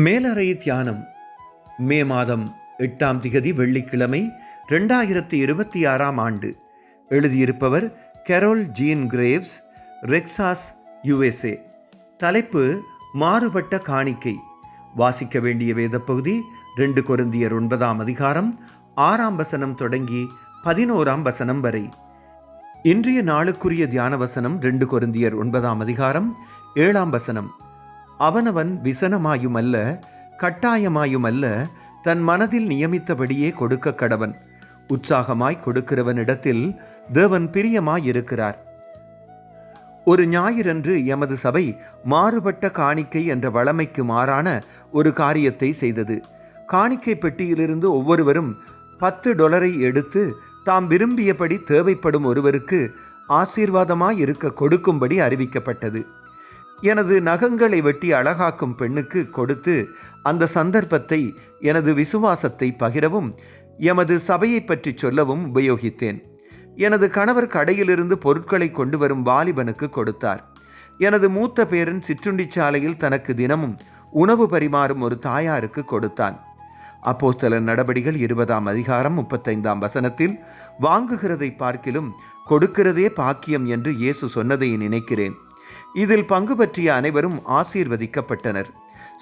மேலறை தியானம் மே மாதம் 8ஆம் திகதி வெள்ளிக்கிழமை 2026ஆம் ஆண்டு. எழுதியிருப்பவர் கரோல் ஜீன் கிரேவ்ஸ், ரெக்சாஸ், USA. தலைப்பு மாறுபட்ட காணிக்கை. வாசிக்க வேண்டிய வேத பகுதி 2 கொரிந்தியர் 9ஆம் அதிகாரம் 6ஆம் வசனம் தொடங்கி 11ஆம் வசனம் வரை. இன்றைய நாளுக்குரிய தியான வசனம் 2 கொரிந்தியர் 9ஆம் அதிகாரம் 7ஆம் வசனம். அவனவன் விசனமாயுமல்ல கட்டாயமாயுமல்ல தன் மனதில் நியமித்தபடியே கொடுக்க கடவன். உற்சாகமாய் கொடுக்கிறவனிடத்தில் தேவன் பிரியமாயிருக்கிறார். ஒரு ஞாயிறன்று எமது சபை மாறுபட்ட காணிக்கை என்ற வழமைக்கு மாறான ஒரு காரியத்தை செய்தது. காணிக்கை பெட்டியிலிருந்து ஒவ்வொருவரும் $10 எடுத்து தாம் விரும்பியபடி தேவைப்படும் ஒருவருக்கு ஆசீர்வாதமாய் இருக்க கொடுக்கும்படி அறிவிக்கப்பட்டது. எனது நகங்களை வெட்டி அழகாக்கும் பெண்ணுக்கு கொடுத்து அந்த சந்தர்ப்பத்தை எனது விசுவாசத்தை பகிரவும் எமது சபையை பற்றி சொல்லவும் உபயோகித்தேன். எனது கணவர் கடையிலிருந்து பொருட்களை கொண்டு வரும் வாலிபனுக்கு கொடுத்தார். எனது மூத்த பேரன் சிற்றுண்டிச்சாலையில் தனக்கு தினமும் உணவு பரிமாறும் ஒரு தாயாருக்கு கொடுத்தான். அப்போஸ்தலர் நடபடிகள் 20ஆம் அதிகாரம் 35ஆம் வசனத்தில் வாங்குகிறதை பார்க்கிலும் கொடுக்கிறதே பாக்கியம் என்று இயேசு சொன்னதை நினைக்கிறேன். இதில் பங்கு பற்றிய அனைவரும் ஆசீர்வதிக்கப்பட்டனர்.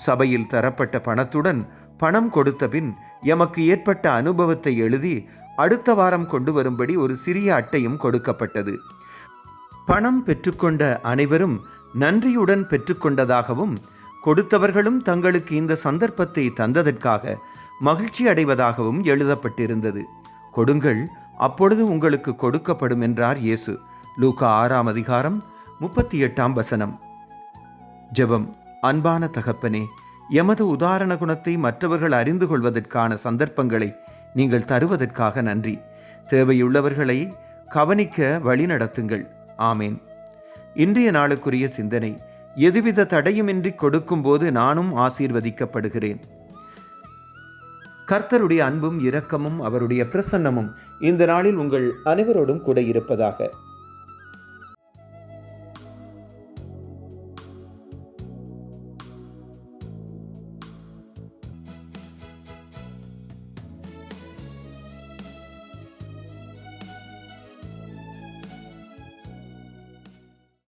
சபையில் தரப்பட்ட பணத்துடன் பணம் கொடுத்த பின் எமக்கு ஏற்பட்ட அனுபவத்தை எழுதி அடுத்த வாரம் கொண்டு வரும்படி ஒரு சிறிய அட்டையும் கொடுக்கப்பட்டது. பணம் பெற்றுக்கொண்ட அனைவரும் நன்றியுடன் பெற்றுக்கொண்டதாகவும் கொடுத்தவர்களும் தங்களுக்கு இந்த சந்தர்ப்பத்தை தந்ததற்காக மகிழ்ச்சி அடைவதாகவும் எழுதப்பட்டிருந்தது. கொடுங்கள், அப்பொழுது உங்களுக்கு கொடுக்கப்படும் என்றார் இயேசு. லூக்கா 6ஆம் அதிகாரம் 38ஆம் வசனம். ஜெபம். அன்பான தகப்பனே, எமது உதாரண குணத்தை மற்றவர்கள் அறிந்து கொள்வதற்கான சந்தர்ப்பங்களை நீங்கள் தருவதற்காக நன்றி. தேவையுள்ளவர்களை கவனிக்க வழி நடத்துங்கள். ஆமேன். இன்றைய நாளுக்குரிய சிந்தனை. எதுவித தடையுமின்றி கொடுக்கும்போது நானும் ஆசீர்வதிக்கப்படுகிறேன். கர்த்தருடைய அன்பும் இரக்கமும் அவருடைய பிரசன்னமும் இந்த நாளில் உங்கள் அனைவரோடும் கூட இருப்பதாக.